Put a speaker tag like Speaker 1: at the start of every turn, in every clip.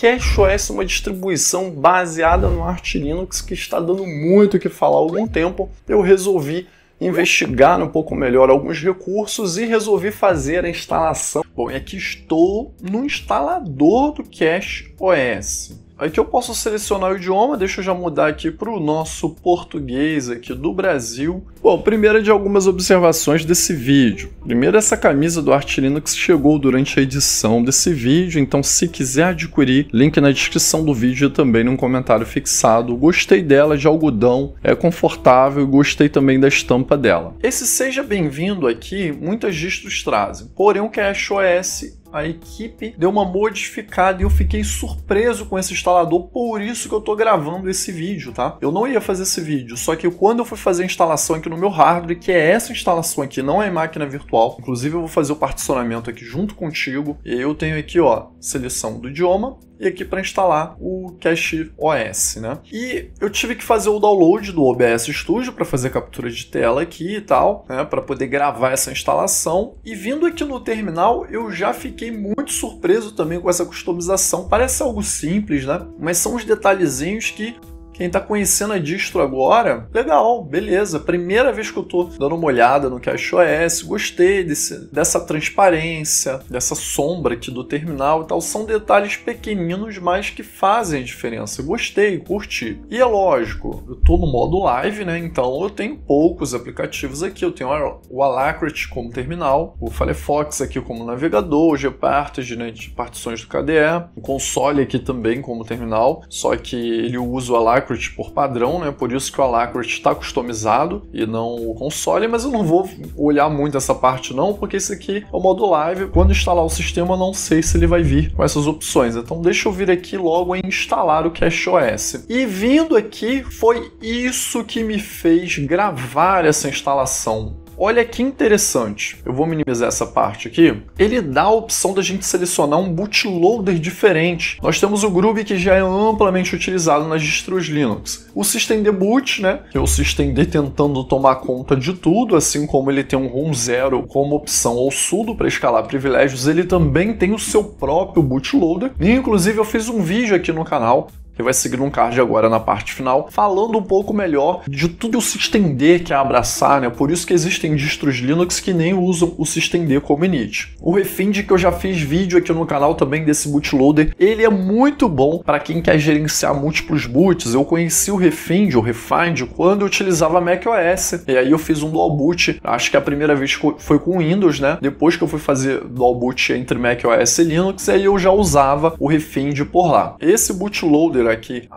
Speaker 1: CashOS é uma distribuição baseada no Arch Linux que está dando muito o que falar há algum tempo. Eu resolvi investigar um pouco melhor alguns recursos e resolvi fazer a instalação. Bom, e aqui estou no instalador do CashOS. Aqui eu posso selecionar o idioma, deixa eu já mudar aqui para o nosso português aqui do Brasil. Bom, primeira de algumas observações desse vídeo. Primeiro, essa camisa do Arch Linux chegou durante a edição desse vídeo, então se quiser adquirir, link na descrição do vídeo e também num comentário fixado. Gostei dela, de algodão, é confortável e gostei também da estampa dela. Esse seja bem-vindo aqui, muitas distros trazem, porém o CashOS a equipe deu uma modificada e eu fiquei surpreso com esse instalador, por isso que eu tô gravando esse vídeo, tá? Eu não ia fazer esse vídeo, só que quando eu fui fazer a instalação aqui no meu hardware, que é essa instalação aqui, não é máquina virtual, inclusive eu vou fazer o particionamento aqui junto contigo, e eu tenho aqui, ó, seleção do idioma, e aqui para instalar o CashOS, né? E eu tive que fazer o download do OBS Studio para fazer captura de tela aqui e tal, né? Para poder gravar essa instalação. E vindo aqui no terminal, eu já fiquei muito surpreso também com essa customização. Parece algo simples, né? Mas são os detalhezinhos que quem está conhecendo a distro agora, legal, beleza. Primeira vez que eu estou dando uma olhada no CashOS, gostei dessa transparência, dessa sombra aqui do terminal e tal. São detalhes pequeninos, mas que fazem a diferença. Gostei, curti. E é lógico, eu estou no modo live, né? Então eu tenho poucos aplicativos aqui. Eu tenho o Alacrity como terminal, o Firefox aqui como navegador, o Gparted, né, de partições do KDE, o console aqui também como terminal, só que ele usa o Alacrity por padrão, né? Por isso que o Alacrity está customizado e não o console, mas eu não vou olhar muito essa parte não, porque esse aqui é o modo live. Quando instalar o sistema, eu não sei se ele vai vir com essas opções. Então deixa eu vir aqui logo em instalar o CashOS. E vindo aqui, foi isso que me fez gravar essa instalação. Olha que interessante, eu vou minimizar essa parte aqui. Ele dá a opção da gente selecionar um bootloader diferente. Nós temos o Groovy, que já é amplamente utilizado nas distros Linux. O systemd-boot, né, que é o systemd tentando tomar conta de tudo, assim como ele tem um ROM 0 como opção ou sudo para escalar privilégios, ele também tem o seu próprio bootloader. E, inclusive eu fiz um vídeo aqui no canal que vai seguir um card agora na parte final, falando um pouco melhor de tudo o systemd que é abraçar, né? Por isso que existem distros Linux que nem usam o systemd como init. O Refind, que eu já fiz vídeo aqui no canal também desse bootloader, ele é muito bom para quem quer gerenciar múltiplos boots. Eu conheci o Refind, ou Refind, quando eu utilizava macOS, e aí eu fiz um dual boot, acho que a primeira vez foi com Windows, né? Depois que eu fui fazer dual boot entre macOS e Linux, aí eu já usava o Refind por lá. Esse bootloader aqui,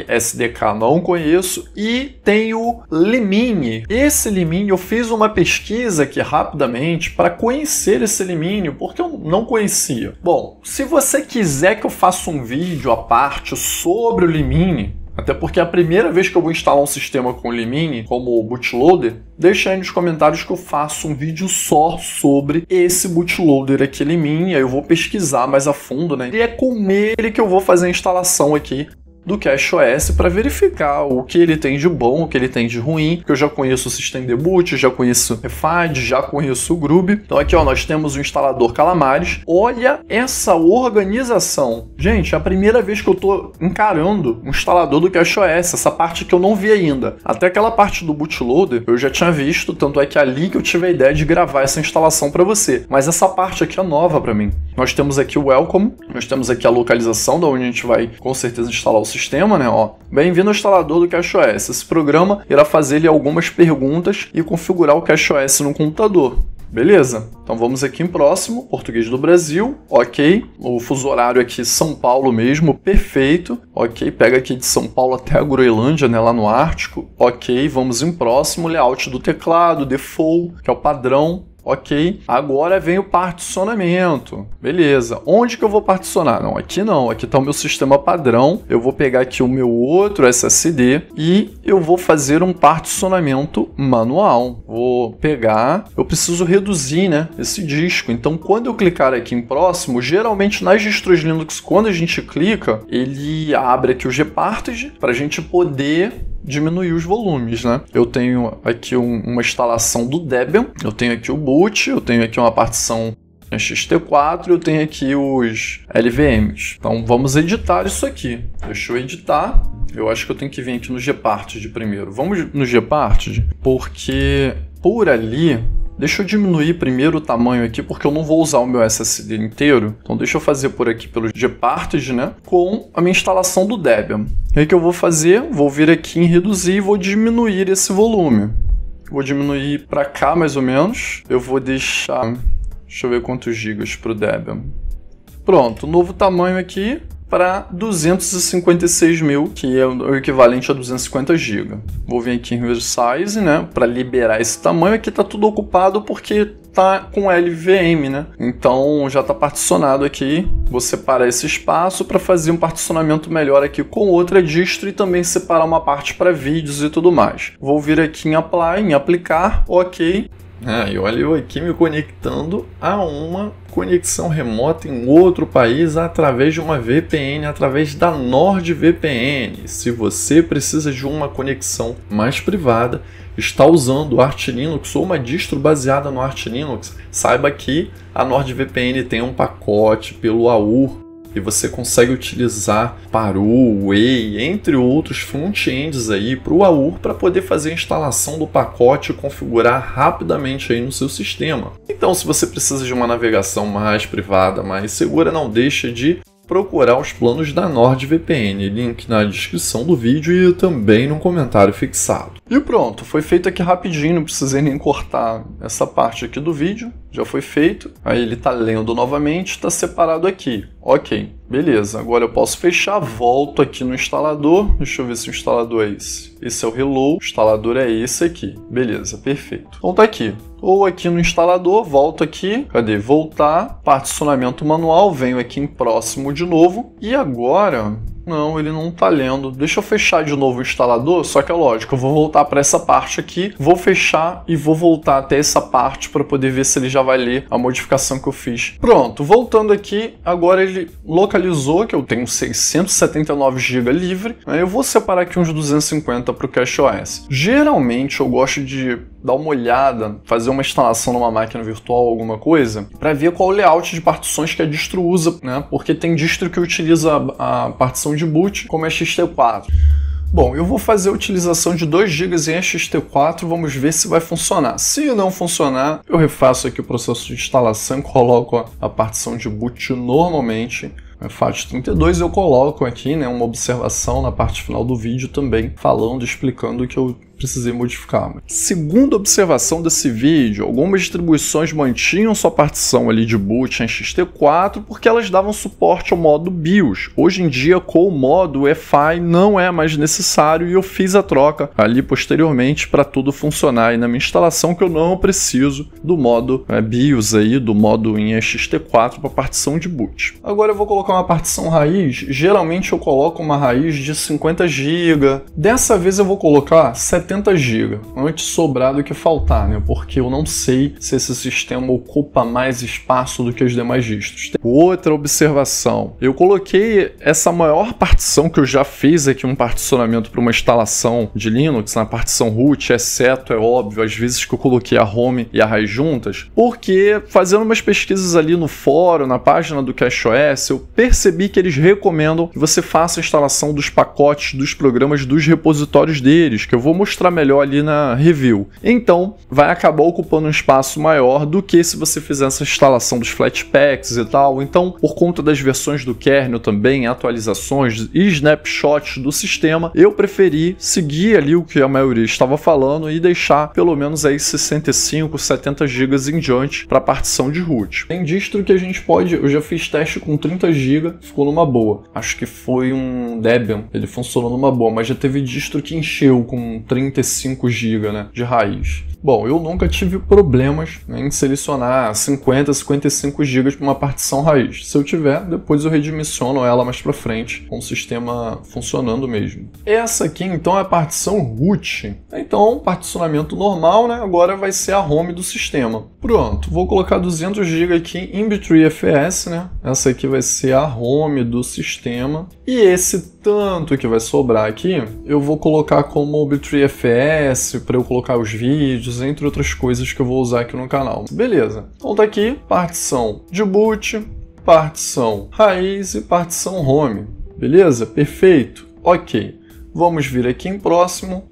Speaker 1: SDK não conheço, e tem o Limine. Esse Limine, eu fiz uma pesquisa aqui rapidamente para conhecer esse Limine, porque eu não conhecia. Bom, se você quiser que eu faça um vídeo à parte sobre o Limine, até porque é a primeira vez que eu vou instalar um sistema com o Limine como bootloader, deixa aí nos comentários que eu faço um vídeo só sobre esse bootloader aqui, Limine. Aí eu vou pesquisar mais a fundo, né? E é com ele que eu vou fazer a instalação aqui do CashOS para verificar o que ele tem de bom, o que ele tem de ruim, porque eu já conheço o systemd-boot, já conheço o Refind, já conheço o Groovy. Então aqui, ó, nós temos o instalador Calamares. Olha essa organização. Gente, é a primeira vez que eu tô encarando um instalador do CashOS, essa parte que eu não vi ainda. Até aquela parte do bootloader eu já tinha visto, tanto é que é ali que eu tive a ideia de gravar essa instalação para você. Mas essa parte aqui é nova para mim. Nós temos aqui o Welcome, nós temos aqui a localização da onde a gente vai com certeza instalar o sistema, né? Ó, bem-vindo ao instalador do CashOS. Esse programa irá fazer-lhe algumas perguntas e configurar o CashOS no computador. Beleza? Então vamos aqui em próximo, português do Brasil, ok. O fuso horário aqui São Paulo mesmo, perfeito. Ok, pega aqui de São Paulo até a Groenlândia, né, lá no Ártico. Ok, vamos em próximo, layout do teclado, default, que é o padrão. Ok, agora vem o particionamento. Beleza, onde que eu vou particionar? Não, aqui tá o meu sistema padrão. Eu vou pegar aqui o meu outro SSD e eu vou fazer um particionamento manual. Vou pegar, eu preciso reduzir, né, esse disco. Então, quando eu clicar aqui em próximo, geralmente nas distros Linux, quando a gente clica, ele abre aqui o Gparted para a gente poder diminuir os volumes, né? Eu tenho aqui uma instalação do Debian, eu tenho aqui o boot, eu tenho aqui uma partição XT4 e eu tenho aqui os LVMs. Então vamos editar isso aqui. Deixa eu editar. Eu acho que eu tenho que vir aqui no Gparted primeiro. Vamos no Gparted, porque por ali... Deixa eu diminuir primeiro o tamanho aqui, porque eu não vou usar o meu SSD inteiro. Então deixa eu fazer por aqui pelo Gparted, né? Com a minha instalação do Debian. O que eu vou fazer? Vou vir aqui em reduzir e vou diminuir esse volume. Vou diminuir para cá mais ou menos. Eu vou deixar... Deixa eu ver quantos gigas para o Debian. Pronto, novo tamanho aqui para 256 mil, que é o equivalente a 250 GB. Vou vir aqui em Resize, né, para liberar esse tamanho. Aqui está tudo ocupado porque tá com LVM, né? Então já está particionado aqui. Vou separar esse espaço para fazer um particionamento melhor aqui com outra distro e também separar uma parte para vídeos e tudo mais. Vou vir aqui em Apply, em Aplicar, OK. E olha eu aqui me conectando a uma conexão remota em outro país através de uma VPN, através da NordVPN. Se você precisa de uma conexão mais privada, está usando o Arch Linux ou uma distro baseada no Arch Linux, saiba que a NordVPN tem um pacote pelo AUR e você consegue utilizar Paru, Way, entre outros front-ends aí para o AUR para poder fazer a instalação do pacote e configurar rapidamente aí no seu sistema. Então, se você precisa de uma navegação mais privada, mais segura, não deixe de procurar os planos da NordVPN, link na descrição do vídeo e também no comentário fixado. E pronto, foi feito aqui rapidinho, não precisei nem cortar essa parte aqui do vídeo, já foi feito. Aí ele está lendo novamente, está separado aqui. Ok, beleza, agora eu posso fechar, volto aqui no instalador, deixa eu ver se o instalador é esse. Esse é o Hello, o instalador é esse aqui, beleza, perfeito. Então tá aqui, ou aqui no instalador, volto aqui, cadê? Voltar, particionamento manual, venho aqui em próximo de novo, e agora... Não, ele não está lendo. Deixa eu fechar de novo o instalador, só que é lógico, eu vou voltar para essa parte aqui, vou fechar e vou voltar até essa parte para poder ver se ele já vai ler a modificação que eu fiz. Pronto, voltando aqui, agora ele localizou que eu tenho 679 GB livre, eu vou separar aqui uns 250 para o CacheOS. Geralmente eu gosto de dar uma olhada, fazer uma instalação numa máquina virtual, alguma coisa, para ver qual o layout de partições que a distro usa, né? Porque tem distro que utiliza a partição de boot como é XT4. Bom, eu vou fazer a utilização de 2 GB em XT4, vamos ver se vai funcionar. Se não funcionar, eu refaço aqui o processo de instalação e coloco a partição de boot normalmente. FAT32 eu coloco aqui, né, uma observação na parte final do vídeo também, falando, explicando o que eu precisei modificar. Segunda observação desse vídeo, algumas distribuições mantinham sua partição ali de boot em XT4 porque elas davam suporte ao modo BIOS. Hoje em dia, com o modo EFI não é mais necessário e eu fiz a troca ali posteriormente para tudo funcionar aí na minha instalação, que eu não preciso do modo BIOS aí, do modo em XT4 para partição de boot. Agora eu vou colocar uma partição raiz, geralmente eu coloco uma raiz de 50 GB. Dessa vez eu vou colocar 70 GB, antes sobrar do que faltar, né? Porque eu não sei se esse sistema ocupa mais espaço do que os demais distros. Outra observação, eu coloquei essa maior partição que eu já fiz aqui, um particionamento para uma instalação de Linux, na partição root, exceto, é óbvio, às vezes que eu coloquei a home e a raiz juntas, porque fazendo umas pesquisas ali no fórum, na página do CacheOS, eu percebi que eles recomendam que você faça a instalação dos pacotes, dos programas, dos repositórios deles, que eu vou mostrar melhor ali na review. Então, vai acabar ocupando um espaço maior do que se você fizer essa instalação dos Flatpaks e tal. Então, por conta das versões do kernel também, atualizações e snapshots do sistema, eu preferi seguir ali o que a maioria estava falando e deixar pelo menos aí 65, 70 GB em diante para partição de root. Tem distro que a gente pode, eu já fiz teste com 30 GB, ficou numa boa. Acho que foi um Debian, ele funcionou numa boa, mas já teve distro que encheu com 35 GB, né, de raiz. Bom, eu nunca tive problemas, né, em selecionar 50, 55 GB para uma partição raiz. Se eu tiver, depois eu redimensiono ela mais para frente, com o sistema funcionando mesmo. Essa aqui, então, é a partição root. Então, particionamento normal, né, agora vai ser a home do sistema. Pronto, vou colocar 200 GB aqui em B3FS, né? Essa aqui vai ser a home do sistema. E esse tanto que vai sobrar aqui, eu vou colocar como B3FS para eu colocar os vídeos vídeos, entre outras coisas que eu vou usar aqui no canal. Beleza, então tá aqui, partição de boot, partição raiz e partição home. Beleza? Perfeito. Ok. Vamos vir aqui em próximo.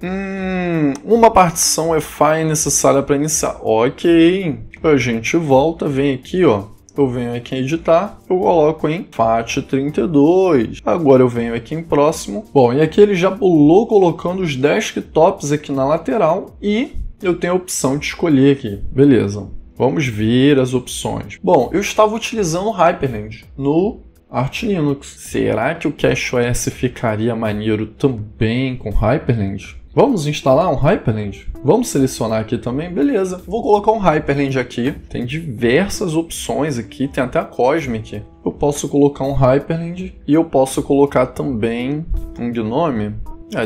Speaker 1: Uma partição FI necessária para iniciar. Ok. A gente volta, vem aqui, ó. Eu venho aqui em editar, eu coloco em FAT32. Agora eu venho aqui em próximo. Bom, e aqui ele já pulou colocando os desktops aqui na lateral e eu tenho a opção de escolher aqui. Beleza. Vamos ver as opções. Bom, eu estava utilizando o Hyperland no Arch Linux. Será que o CashOS ficaria maneiro também com Hyperland? Vamos instalar um Hyperland? Vamos selecionar aqui também? Beleza. Vou colocar um Hyperland aqui. Tem diversas opções aqui, tem até a Cosmic. Eu posso colocar um Hyperland e eu posso colocar também um Gnome.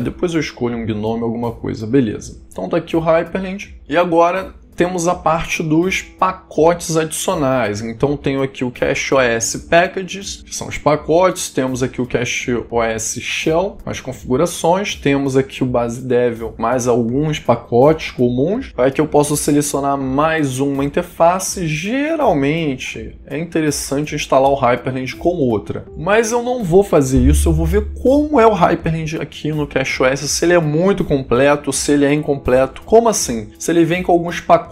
Speaker 1: Depois eu escolho um Gnome, alguma coisa. Beleza. Então tá aqui o Hyperland. E agora temos a parte dos pacotes adicionais. Então tenho aqui o CashOS Packages, que são os pacotes. Temos aqui o CashOS Shell, as configurações. Temos aqui o Base Devil, mais alguns pacotes comuns. Aqui eu posso selecionar mais uma interface. Geralmente é interessante instalar o Hyperland com outra. Mas eu não vou fazer isso. Eu vou ver como é o Hyperland aqui no CashOS. Se ele é muito completo, se ele é incompleto. Como assim? Se ele vem com alguns pacotes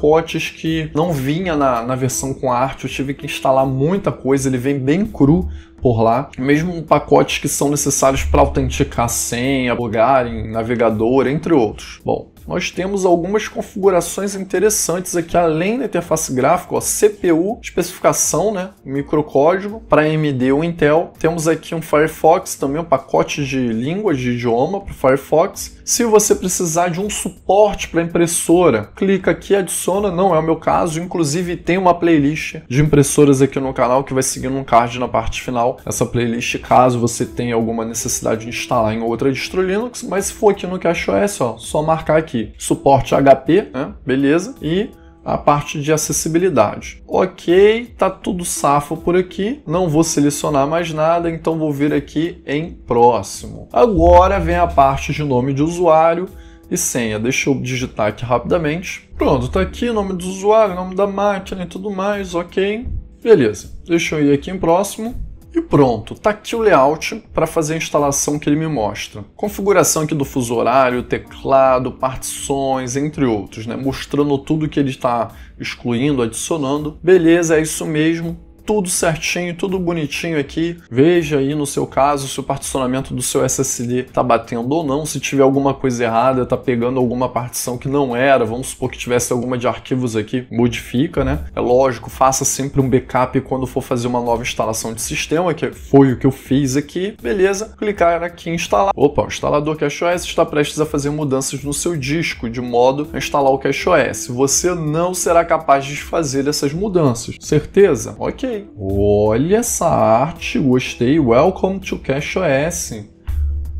Speaker 1: que não vinha na versão com arte, eu tive que instalar muita coisa, ele vem bem cru por lá, mesmo pacotes que são necessários para autenticar a senha, logar em navegador, entre outros. Bom, nós temos algumas configurações interessantes aqui, além da interface gráfica, ó, CPU, especificação, né, microcódigo, para AMD ou Intel. Temos aqui um Firefox, também um pacote de línguas, de idioma para o Firefox. Se você precisar de um suporte para impressora, clica aqui e adiciona, não é o meu caso, inclusive tem uma playlist de impressoras aqui no canal que vai seguir num card na parte final. Essa playlist, caso você tenha alguma necessidade de instalar em outra distro Linux, mas se for aqui no CashOS, ó, só marcar aqui, suporte HP, né? Beleza, e a parte de acessibilidade. Ok, tá tudo safo por aqui, não vou selecionar mais nada, então vou vir aqui em próximo. Agora vem a parte de nome de usuário e senha. Deixa eu digitar aqui rapidamente. Pronto, tá aqui o nome do usuário, nome da máquina e tudo mais, ok. Beleza, deixa eu ir aqui em próximo. E pronto, tá aqui o layout para fazer a instalação que ele me mostra. Configuração aqui do fuso horário, teclado, partições, entre outros, né? Mostrando tudo que ele está excluindo, adicionando. Beleza, é isso mesmo. Tudo certinho, tudo bonitinho aqui. Veja aí no seu caso se o particionamento do seu SSD está batendo ou não. Se tiver alguma coisa errada, está pegando alguma partição que não era, vamos supor que tivesse alguma de arquivos aqui, modifica, né? É lógico, faça sempre um backup quando for fazer uma nova instalação de sistema, que foi o que eu fiz aqui. Beleza, clicar aqui em instalar. Opa, o instalador CashOS está prestes a fazer mudanças no seu disco, de modo a instalar o CashOS. Você não será capaz de fazer essas mudanças. Certeza? Ok. Olha essa arte, gostei. Welcome to CashOS.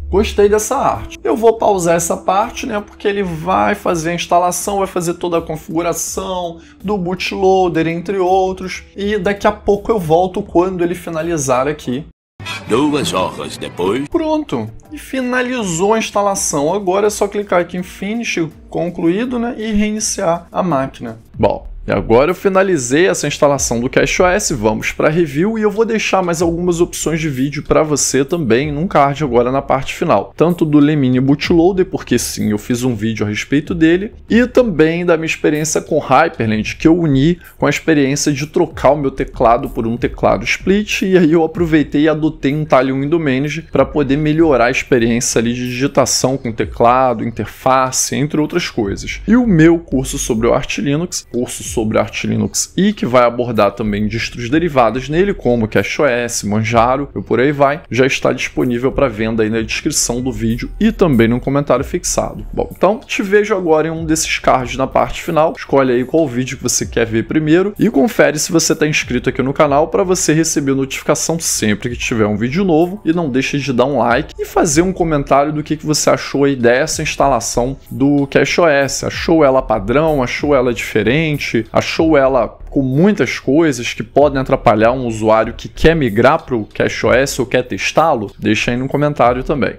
Speaker 1: Gostei dessa arte. Eu vou pausar essa parte, né, porque ele vai fazer a instalação, vai fazer toda a configuração do bootloader, entre outros, e daqui a pouco eu volto quando ele finalizar aqui.
Speaker 2: 2 horas depois.
Speaker 1: Pronto, e finalizou a instalação. Agora é só clicar aqui em Finish, concluído, né, e reiniciar a máquina. Bom, e agora eu finalizei essa instalação do CashOS, vamos para review e eu vou deixar mais algumas opções de vídeo para você também num card agora na parte final. Tanto do Lemini Bootloader, porque sim, eu fiz um vídeo a respeito dele, e também da minha experiência com Hyperland, que eu uni com a experiência de trocar o meu teclado por um teclado split, e aí eu aproveitei e adotei um talho Window Manager para poder melhorar a experiência ali de digitação com teclado, interface, entre outras coisas. E o meu curso sobre o Arch Linux, curso sobre Arch Linux e que vai abordar também distros derivadas nele, como CashOS, Manjaro e por aí vai, já está disponível para venda aí na descrição do vídeo e também no comentário fixado. Bom, então te vejo agora em um desses cards na parte final, escolhe aí qual vídeo que você quer ver primeiro e confere se você está inscrito aqui no canal para você receber notificação sempre que tiver um vídeo novo, e não deixe de dar um like e fazer um comentário do que você achou aí dessa instalação do CashOS. Achou ela padrão? Achou ela diferente? Achou ela com muitas coisas que podem atrapalhar um usuário que quer migrar para o CashOS ou quer testá-lo? Deixa aí no comentário também.